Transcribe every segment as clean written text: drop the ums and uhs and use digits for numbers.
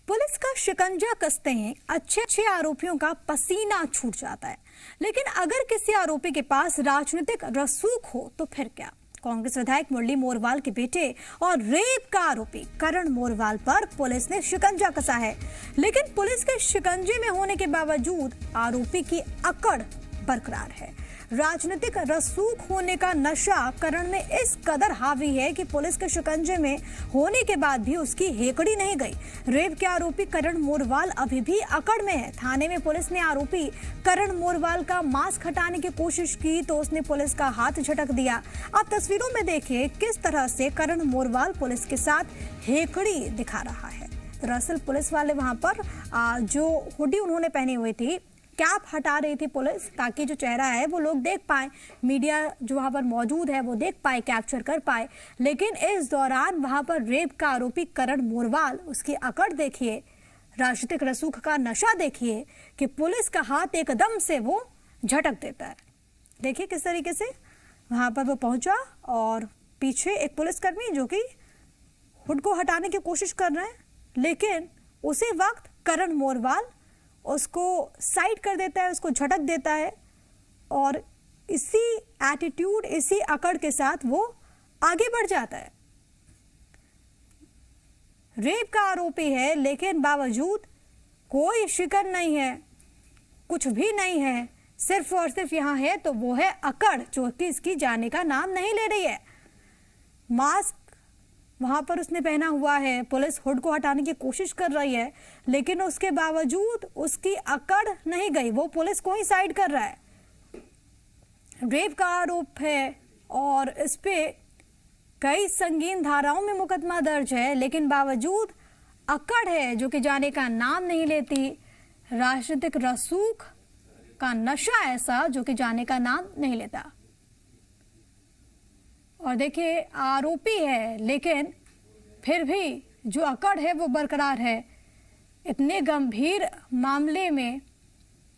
Police का शिकंजा कसते हैं अच्छे आरोपियों का पसीना छूट जाता है, लेकिन अगर किसी आरोपी के पास राजनीतिक रसूख हो तो फिर क्या। कांग्रेस विधायक मुरली मोरवाल के बेटे और रेप का आरोपी करण मोरवाल पर पुलिस ने शिकंजा कसा है, लेकिन पुलिस के शिकंजे में होने के बावजूद आरोपी की अकड़ बरकरार है। राजनीतिक रसूख होने का नशा करण में इस कदर हावी है कि पुलिस के शिकंजे में होने के बाद भी उसकी हेकड़ी नहीं गई। रेप के आरोपी करण मोरवाल अभी भी अकड़ में है। थाने में पुलिस ने आरोपी करण मोरवाल का मास्क हटाने की कोशिश की तो उसने पुलिस का हाथ झटक दिया। आप तस्वीरों में देखिए किस तरह से करण मोरवाल पुलिस के साथ हेकड़ी दिखा रहा है। दरअसल पुलिस वाले वहां पर जो हुडी उन्होंने पहनी हुई थी, कैप हटा रही थी पुलिस, ताकि जो चेहरा है वो लोग देख पाए, मीडिया जो वहां पर मौजूद है वो देख पाए, कैप्चर कर पाए। लेकिन इस दौरान वहां पर रेप का आरोपी करण मोरवाल, उसकी अकड़ देखिए, राजनीतिक रसूख का नशा देखिए कि पुलिस का हाथ एकदम से वो झटक देता है। देखिए किस तरीके से वहां पर वो पहुंचा और पीछे एक पुलिसकर्मी जो कि हुड को हटाने की कोशिश कर रहे हैं, लेकिन उसी वक्त करण मोरवाल उसको साइड कर देता है, उसको झटक देता है और इसी एटीट्यूड, इसी अकड़ के साथ वो आगे बढ़ जाता है। रेप का आरोपी है, लेकिन बावजूद कोई शिकन नहीं है, कुछ भी नहीं है, सिर्फ और सिर्फ यहां है तो वो है अकड़, जो कि इसकी जाने का नाम नहीं ले रही है। मास्क वहां पर उसने पहना हुआ है, पुलिस हुड को हटाने की कोशिश कर रही है, लेकिन उसके बावजूद उसकी अकड़ नहीं गई, वो पुलिस को ही साइड कर रहा है। रेप का आरोप है और इस पे कई संगीन धाराओं में मुकदमा दर्ज है, लेकिन बावजूद अकड़ है जो कि जाने का नाम नहीं लेती। राजनीतिक रसूख का नशा ऐसा जो कि जाने का नाम नहीं लेता। और देखिए आरोपी है, लेकिन फिर भी जो अकड़ है वो बरकरार है। इतने गंभीर मामले में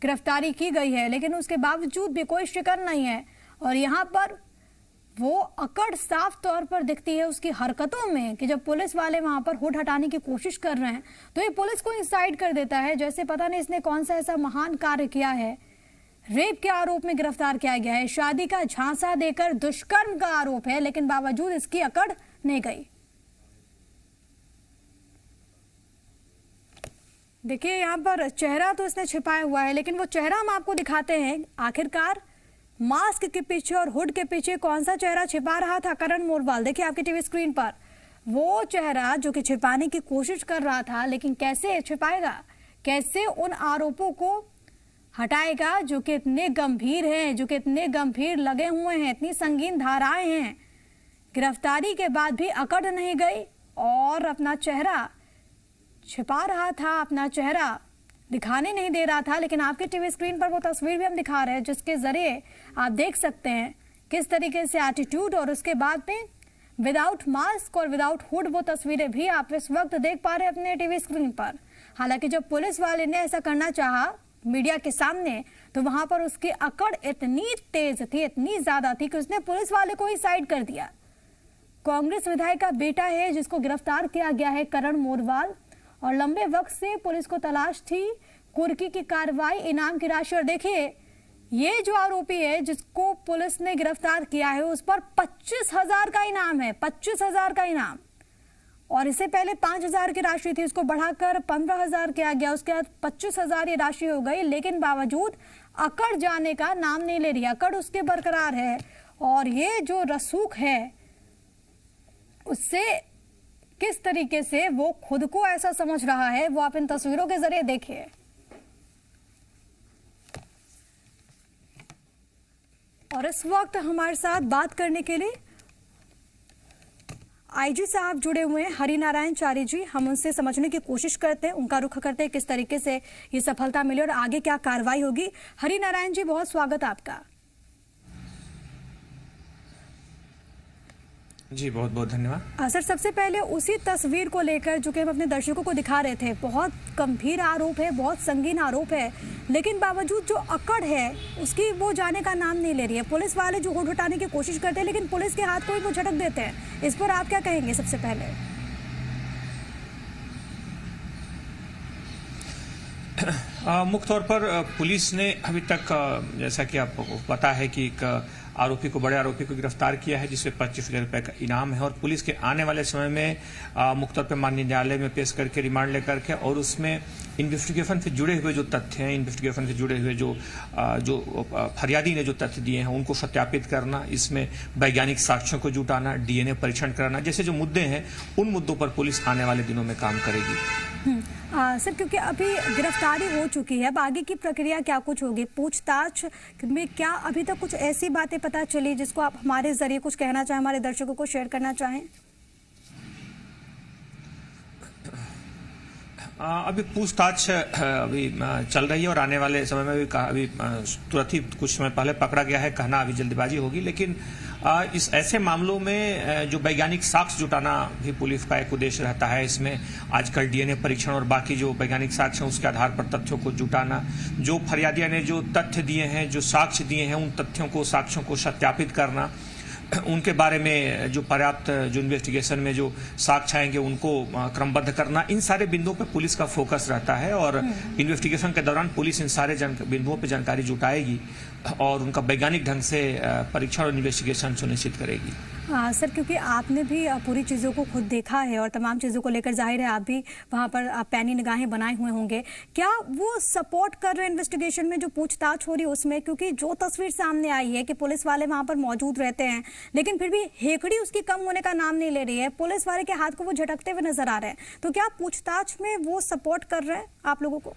गिरफ्तारी की गई है, लेकिन उसके बावजूद भी कोई शिकन नहीं है। और यहाँ पर वो अकड़ साफ तौर पर दिखती है उसकी हरकतों में कि जब पुलिस वाले वहां पर हुड हटाने की कोशिश कर रहे हैं तो ये पुलिस को इंसाइड कर देता है, जैसे पता नहीं इसने कौन सा ऐसा महान कार्य किया है। रेप के आरोप में गिरफ्तार किया गया है, शादी का झांसा देकर दुष्कर्म का आरोप है, लेकिन बावजूद इसकी अकड़ नहीं गई। देखिए यहाँ पर चेहरा तो इसने छिपाया हुआ है, लेकिन वो चेहरा हम आपको दिखाते हैं। आखिरकार मास्क के पीछे और हुड के पीछे कौन सा चेहरा छिपा रहा था करण मोरवाल। देखिए आपकी टीवी स्क्रीन पर वो चेहरा जो कि छिपाने की कोशिश कर रहा था, लेकिन कैसे छिपाएगा, कैसे उन आरोपों को हटाएगा जो कि इतने गंभीर हैं, जो कि इतने गंभीर लगे हुए हैं, इतनी संगीन धाराएं हैं। गिरफ्तारी के बाद भी अकड़ नहीं गई और अपना चेहरा छिपा रहा था, अपना चेहरा दिखाने नहीं दे रहा था। लेकिन आपके टीवी स्क्रीन पर वो तस्वीर भी हम दिखा रहे हैं, जिसके जरिए आप देख सकते हैं किस तरीके से एटीट्यूड और उसके बाद में विदाउट मास्क और विदाउट हुड वो तस्वीरें भी आप इस वक्त देख पा रहे हैं अपने टीवी स्क्रीन पर। हालांकि जब पुलिस वाले ने ऐसा करना चाहा मीडिया के सामने, तो वहां पर उसकी अकड़ इतनी तेज थी, इतनी ज्यादा थी कि उसने पुलिस वाले को ही साइड कर दिया। कांग्रेस विधायक का बेटा है जिसको गिरफ्तार किया गया है करण मोरवाल, और लंबे वक्त से पुलिस को तलाश थी कुर्की की कार्रवाई, इनाम की राशि। और देखिए ये जो आरोपी है जिसको पुलिस ने गिरफ्तार किया है, उस पर 25,000 का इनाम है, 25,000 का इनाम। और इससे पहले 5,000 की राशि थी, उसको बढ़ाकर 15,000 किया गया, उसके बाद 25,000 ये राशि हो गई। लेकिन बावजूद अकड़ जाने का नाम नहीं ले रही, अकड़ उसके बरकरार है। और ये जो रसूख है उससे किस तरीके से वो खुद को ऐसा समझ रहा है वो आप इन तस्वीरों के जरिए देखिए। और इस वक्त हमारे साथ बात करने के लिए आईजी साहब जुड़े हुए हैं, हरिनारायण चारी जी। हम उनसे समझने की कोशिश करते हैं, उनका रुख करते हैं किस तरीके से ये सफलता मिली और आगे क्या कार्रवाई होगी। हरिनारायण जी, बहुत स्वागत आपका। जी बहुत बहुत धन्यवाद। सर, सबसे पहले उसी तस्वीर को लेकर जो कि हम अपने दर्शकों को दिखा रहे थे, बहुत गंभीर आरोप है, बहुत संगीन आरोप है, लेकिन बावजूद जो अकड़ है उसकी वो जाने का नाम नहीं ले रही है। पुलिस वाले जो हुड हटाने की कोशिश करते हैं, लेकिन पुलिस के हाथ को ही वो झटक देते हैं। इस पर आप क्या कहेंगे सबसे पहले? मुख्य तौर पर पुलिस ने अभी तक जैसा कि आपको पता है कि एक बड़े आरोपी को गिरफ्तार किया है जिससे 25,000 रुपए का इनाम है और पुलिस के आने वाले समय में मुख्य तौर पर माननीय न्यायालय में पेश करके रिमांड लेकर के और उसमें इन्वेस्टिगेशन से जुड़े हुए जो तथ्य हैं, इन्वेस्टिगेशन से जुड़े हुए जो फरियादी ने जो तथ्य दिए हैं उनको सत्यापित करना, इसमें वैज्ञानिक साक्ष्यों को जुटाना, डीएनए परीक्षण कराना जैसे जो मुद्दे हैं उन मुद्दों पर पुलिस आने वाले दिनों में काम करेगी। सर, क्योंकि अभी गिरफ्तारी हो चुकी है, अब आगे की प्रक्रिया क्या कुछ होगी? पूछताछ में क्या अभी तक कुछ ऐसी बातें पता चली जिसको आप हमारे जरिए कुछ कहना चाहें, हमारे दर्शकों को शेयर करना चाहें? अभी पूछताछ अभी चल रही है और आने वाले समय में भी अभी तुरंत ही कुछ समय पहले पकड़ा गया है, कहना अभी जल्दबाजी होगी। लेकिन इस ऐसे मामलों में जो वैज्ञानिक साक्ष्य जुटाना भी पुलिस का एक उद्देश्य रहता है। इसमें आजकल डीएनए परीक्षण और बाकी जो वैज्ञानिक साक्ष्य हैं उसके आधार पर तथ्यों को जुटाना, जो फरियादिया ने जो तथ्य दिए हैं, जो साक्ष्य दिए हैं, उन तथ्यों को, साक्ष्यों को सत्यापित करना, उनके बारे में जो पर्याप्त जो इन्वेस्टिगेशन में जो साक्ष्य आएंगे उनको क्रमबद्ध करना, इन सारे बिंदुओं पर पुलिस का फोकस रहता है और इन्वेस्टिगेशन के दौरान पुलिस इन सारे बिंदुओं पर जानकारी जुटाएगी और उनका वैज्ञानिक ढंग से परीक्षण और इन्वेस्टिगेशन सुनिश्चित करेगी। सर, क्योंकि आपने भी पूरी चीज़ों को खुद देखा है और तमाम चीज़ों को लेकर जाहिर है आप भी वहाँ पर पैनी निगाहें बनाए हुए होंगे, क्या वो सपोर्ट कर रहे हैं इन्वेस्टिगेशन में जो पूछताछ हो रही है उसमें? क्योंकि जो तस्वीर सामने आई है कि पुलिस वाले वहाँ पर मौजूद रहते हैं लेकिन फिर भी हेकड़ी उसकी कम होने का नाम नहीं ले रही है, पुलिस वाले के हाथ को वो झटकते हुए नजर आ रहे हैं, तो क्या पूछताछ में वो सपोर्ट कर रहे हैं आप लोगों को?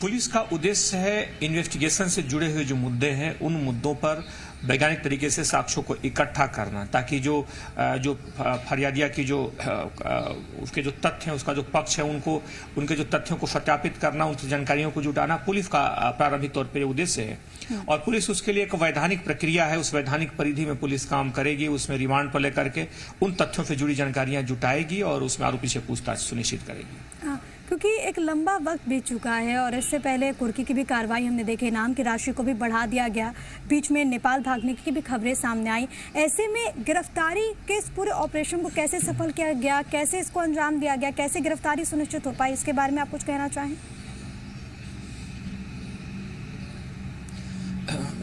पुलिस का उद्देश्य है इन्वेस्टिगेशन से जुड़े हुए जो मुद्दे हैं उन मुद्दों पर वैज्ञानिक तरीके से साक्ष्यों को इकट्ठा करना, ताकि जो फरियादिया की जो उसके जो तथ्य हैं, उसका जो पक्ष है, उनके जो तथ्यों को सत्यापित करना, उनकी जानकारियों को जुटाना पुलिस का प्रारंभिक तौर पर उद्देश्य है। और पुलिस उसके लिए एक वैधानिक प्रक्रिया है, उस वैधानिक परिधि में पुलिस काम करेगी, उसमें रिमांड पर लेकर के उन तथ्यों से जुड़ी जानकारियां जुटाएगी और उसमें आरोपी से पूछताछ सुनिश्चित करेगी। क्योंकि एक लंबा वक्त बीत चुका है और इससे पहले कुर्की की भी कार्रवाई हमने देखी, इनाम की राशि को भी बढ़ा दिया गया, बीच में नेपाल भागने की भी खबरें सामने आई। ऐसे में गिरफ्तारी के इस पूरे ऑपरेशन को कैसे सफल किया गया, कैसे इसको अंजाम दिया गया, कैसे गिरफ्तारी सुनिश्चित हो पाई, इसके बारे में आप कुछ कहना चाहें?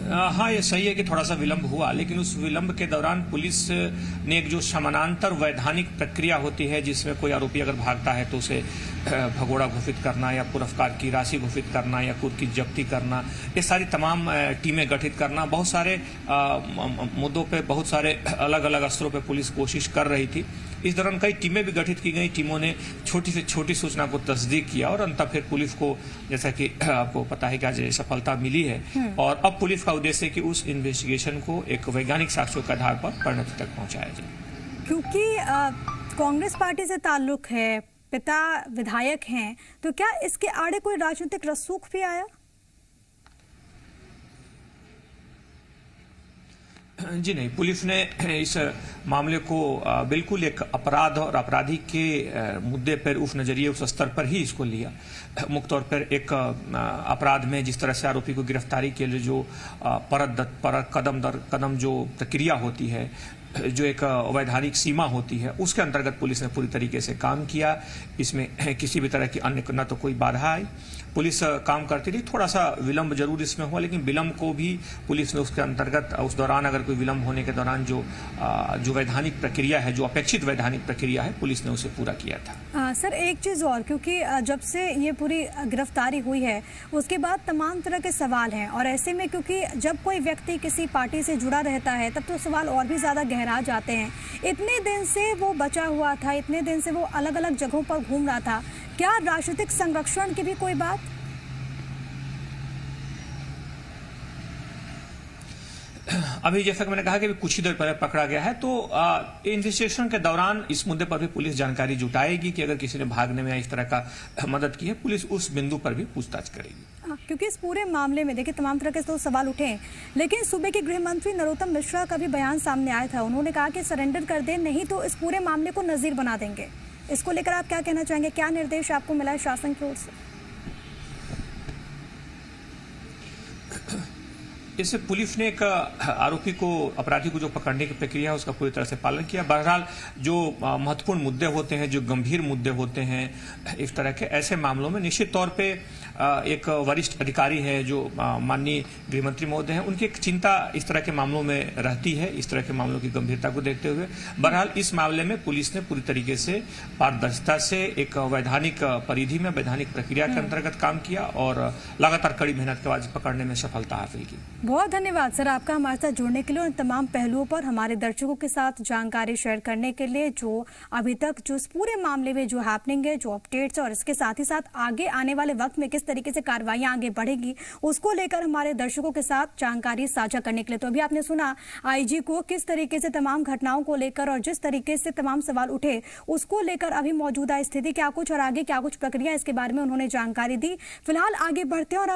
हाँ, ये सही है कि थोड़ा सा विलंब हुआ, लेकिन उस विलंब के दौरान पुलिस ने एक जो समानांतर वैधानिक प्रक्रिया होती है जिसमें कोई आरोपी अगर भागता है तो उसे भगोड़ा घोषित करना या पुरस्कार की राशि घोषित करना या खुद की जब्ती करना, ये सारी तमाम टीमें गठित करना, बहुत सारे मुद्दों पे, बहुत सारे अलग अलग स्तरों पे पुलिस कोशिश कर रही थी। इस दौरान कई टीमें भी गठित की गई, टीमों ने छोटी से छोटी सूचना को तस्दीक किया और अंततः फिर पुलिस को, जैसा कि आपको पता है कि आज सफलता मिली है और अब पुलिस का उद्देश्य है कि उस इन्वेस्टिगेशन को एक वैज्ञानिक साक्ष्यों के आधार पर परिणति तक पहुंचाया जाए। क्योंकि कांग्रेस पार्टी से ताल्लुक है, पिता विधायक हैं, तो क्या इसके आड़े कोई राजनीतिक रसूख भी आया? जी नहीं, पुलिस ने इस मामले को बिल्कुल एक अपराध और अपराधी के मुद्दे पर, उस नजरिए, उस स्तर पर ही इसको लिया। मुख्य तौर पर एक अपराध में जिस तरह से आरोपी को गिरफ्तारी के लिए जो परत कदम दर कदम जो प्रक्रिया होती है, जो एक वैधानिक सीमा होती है, उसके अंतर्गत पुलिस ने पूरी तरीके से काम किया। इसमें किसी भी तरह की अन्य न तो कोई बाधा आई, पुलिस काम करती रही। थोड़ा सा विलंब जरूर इसमें हुआ, लेकिन विलंब को भी पुलिस ने उसके अंतर्गत, उस दौरान अगर कोई विलंब होने के दौरान जो वैधानिक प्रक्रिया है, जो अपेक्षित वैधानिक प्रक्रिया है, पुलिस ने उसे पूरा किया था। सर, एक चीज़ और, क्योंकि जब से ये पूरी गिरफ्तारी हुई है उसके बाद तमाम तरह के सवाल हैं और ऐसे में क्योंकि जब कोई व्यक्ति किसी पार्टी से जुड़ा रहता है तब तो सवाल और भी ज़्यादा गहरा जाते हैं। इतने दिन से वो बचा हुआ था, इतने दिन से वो अलग अलग जगहों पर घूम रहा था, क्या राजनीतिक संरक्षण की भी कोई बात? अभी जैसा कि मैंने कहा कि कुछ ही देर पहले पकड़ा गया है, तो इन्वेस्टिगेशन के दौरान इस मुद्दे पर भी पुलिस जानकारी जुटाएगी कि अगर किसी ने भागने में इस तरह का मदद की है, पुलिस उस बिंदु पर भी पूछताछ करेगी। क्योंकि इस पूरे मामले में देखिए तमाम तरह के तो सवाल उठे हैं, लेकिन सूबे के गृह मंत्री नरोत्तम मिश्रा का भी बयान सामने आया था। उन्होंने कहा कि सरेंडर कर दें, नहीं तो इस पूरे मामले को नजीर बना देंगे। इसको लेकर आप क्या कहना चाहेंगे? क्या निर्देश आपको मिला है शासन की ओर से? इससे पुलिस ने एक आरोपी को, अपराधी को जो पकड़ने की प्रक्रिया है उसका पूरी तरह से पालन किया। बहरहाल जो महत्वपूर्ण मुद्दे होते हैं, जो गंभीर मुद्दे होते हैं इस तरह के, ऐसे मामलों में निश्चित तौर पे एक वरिष्ठ अधिकारी है जो माननीय गृहमंत्री महोदय हैं, उनकी एक चिंता इस तरह के मामलों में रहती है, इस तरह के मामलों की गंभीरता को देखते हुए। बहरहाल इस मामले में पुलिस ने पूरी तरीके से पारदर्शिता से एक वैधानिक परिधि में, वैधानिक प्रक्रिया के अंतर्गत काम किया और लगातार कड़ी मेहनत के बाद पकड़ने में सफलता हासिल की। बहुत धन्यवाद सर आपका हमारे साथ जुड़ने के लिए और तमाम पहलुओं पर हमारे दर्शकों के साथ जानकारी शेयर करने के लिए। जो अभी तक जो इस पूरे मामले में जो हैपनिंग है, जो अपडेट्स है और इसके साथ ही साथ आगे आने वाले वक्त में किस तरीके से कार्रवाइयां आगे बढ़ेगी, उसको लेकर हमारे दर्शकों के साथ जानकारी साझा करने के लिए। तो अभी आपने सुना आईजी को किस तरीके से तमाम घटनाओं को लेकर और जिस तरीके से तमाम सवाल उठे उसको लेकर अभी मौजूदा स्थिति क्या कुछ और आगे क्या कुछ प्रक्रिया, इसके बारे में उन्होंने जानकारी दी। फिलहाल आगे बढ़ते हैं और